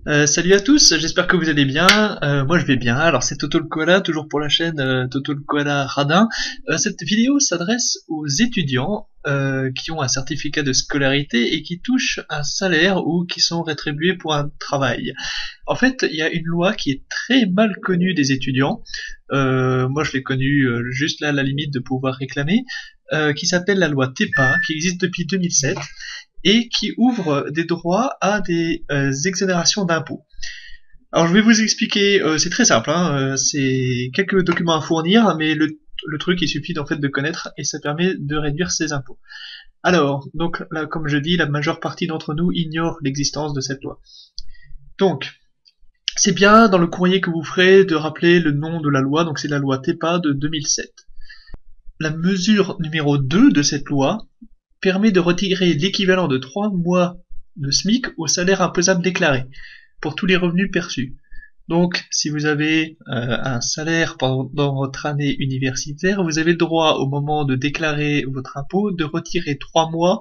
Salut à tous, j'espère que vous allez bien. Moi je vais bien. Alors c'est Toto le Koala, toujours pour la chaîne Toto le Koala Radin. Cette vidéo s'adresse aux étudiants qui ont un certificat de scolarité et qui touchent un salaire ou qui sont rétribués pour un travail. En fait, il y a une loi qui est très mal connue des étudiants. Moi je l'ai connue juste là à la limite de pouvoir réclamer, qui s'appelle la loi TEPA, qui existe depuis 2007. Et qui ouvre des droits à des exonérations d'impôts. Alors je vais vous expliquer, c'est très simple, c'est quelques documents à fournir, mais le truc il suffit en fait de connaître et ça permet de réduire ses impôts. Alors, donc là comme je dis, la majeure partie d'entre nous ignore l'existence de cette loi. Donc, c'est bien dans le courrier que vous ferez de rappeler le nom de la loi, donc c'est la loi TEPA de 2007. La mesure numéro 2 de cette loi permet de retirer l'équivalent de 3 mois de SMIC au salaire imposable déclaré, pour tous les revenus perçus. Donc, si vous avez un salaire pendant votre année universitaire, vous avez le droit, au moment de déclarer votre impôt, de retirer 3 mois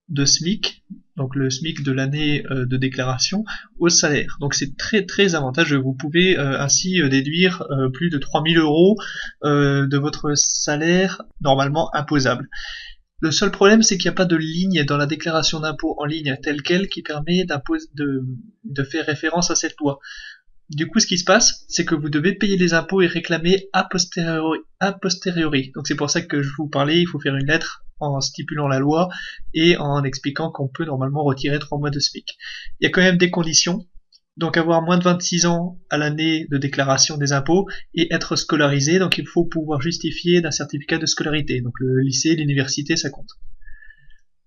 de SMIC, donc le SMIC de l'année de déclaration, au salaire. Donc c'est très très avantageux. Vous pouvez ainsi déduire plus de 3000 € de votre salaire normalement imposable. Le seul problème, c'est qu'il n'y a pas de ligne dans la déclaration d'impôt en ligne telle quelle qui permet de faire référence à cette loi. Du coup, ce qui se passe, c'est que vous devez payer les impôts et réclamer a posteriori. Donc c'est pour ça que je vous parlais, il faut faire une lettre en stipulant la loi et en expliquant qu'on peut normalement retirer 3 mois de SMIC. Il y a quand même des conditions. Donc avoir moins de 26 ans à l'année de déclaration des impôts et être scolarisé, donc il faut pouvoir justifier d'un certificat de scolarité. Donc le lycée, l'université, ça compte.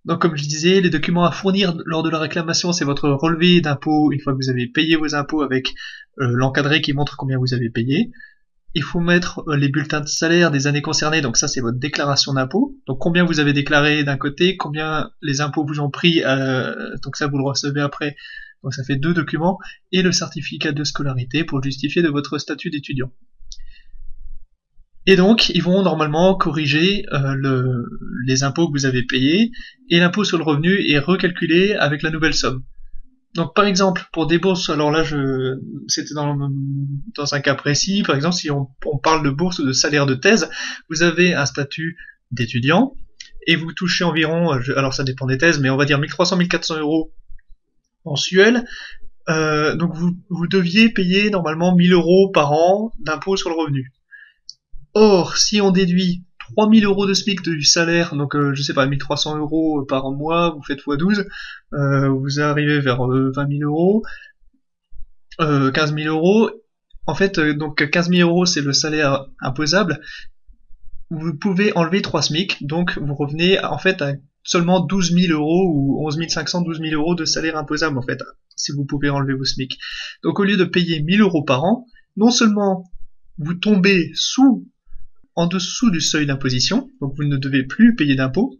Donc comme je disais, les documents à fournir lors de la réclamation, c'est votre relevé d'impôt une fois que vous avez payé vos impôts avec l'encadré qui montre combien vous avez payé. Il faut mettre les bulletins de salaire des années concernées, donc ça c'est votre déclaration d'impôt. Donc combien vous avez déclaré d'un côté, combien les impôts vous ont pris, donc ça vous le recevez après. Donc ça fait 2 documents, et le certificat de scolarité pour justifier de votre statut d'étudiant. Et donc, ils vont normalement corriger les impôts que vous avez payés, et l'impôt sur le revenu est recalculé avec la nouvelle somme. Donc par exemple, pour des bourses, alors là c'était dans un cas précis, par exemple si on parle de bourse ou de salaire de thèse, vous avez un statut d'étudiant, et vous touchez environ, alors ça dépend des thèses, mais on va dire 1300-1400 € mensuel, donc vous deviez payer normalement 1000 € par an d'impôt sur le revenu. Or, si on déduit 3000 € de SMIC du salaire, donc je sais pas, 1300 € par mois, vous faites x12, vous arrivez vers 20 000 €, 15 000 €, en fait, donc 15 000 € c'est le salaire imposable, vous pouvez enlever 3 SMIC, donc vous revenez en fait à seulement 12 000 € ou 11 500, 12 000 € de salaire imposable en fait, si vous pouvez enlever vos SMIC. Donc au lieu de payer 1000 € par an, non seulement vous tombez en dessous du seuil d'imposition, donc vous ne devez plus payer d'impôts,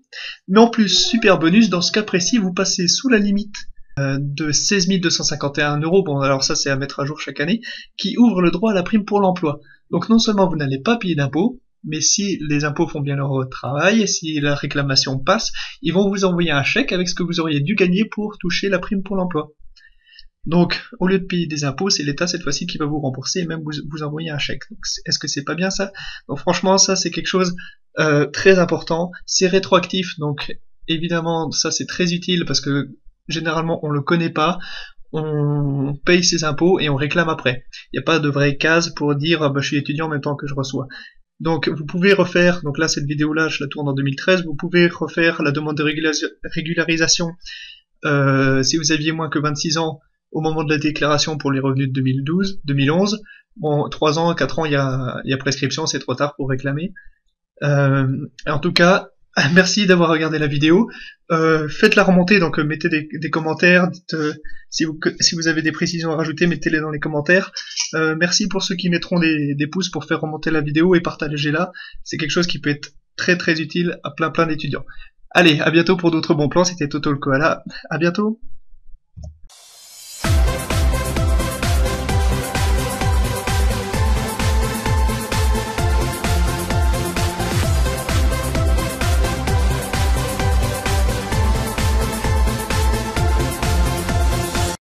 mais en plus, super bonus, dans ce cas précis, vous passez sous la limite de 16 251 €, bon alors ça c'est à mettre à jour chaque année, qui ouvre le droit à la prime pour l'emploi. Donc non seulement vous n'allez pas payer d'impôts, mais si les impôts font bien leur travail, si la réclamation passe, ils vont vous envoyer un chèque avec ce que vous auriez dû gagner pour toucher la prime pour l'emploi. Donc, au lieu de payer des impôts, c'est l'État cette fois-ci qui va vous rembourser et même vous envoyer un chèque. Est-ce que c'est pas bien ça? Donc franchement, ça c'est quelque chose très important. C'est rétroactif, donc évidemment ça c'est très utile parce que généralement on le connaît pas. On paye ses impôts et on réclame après. Il n'y a pas de vraie case pour dire je suis étudiant en même temps que je reçois. Donc vous pouvez refaire, donc là cette vidéo là je la tourne en 2013, vous pouvez refaire la demande de régularisation si vous aviez moins que 26 ans au moment de la déclaration pour les revenus de 2011. Bon, 3 ans, 4 ans, il y a prescription, c'est trop tard pour réclamer. En tout cas, merci d'avoir regardé la vidéo. Faites-la remonter, donc mettez des commentaires, dites, si vous avez des précisions à rajouter, mettez-les dans les commentaires. Merci pour ceux qui mettront des pouces pour faire remonter la vidéo et partagez-la. C'est quelque chose qui peut être très très utile à plein d'étudiants. Allez, à bientôt pour d'autres bons plans, c'était Toto le Koala, à bientôt.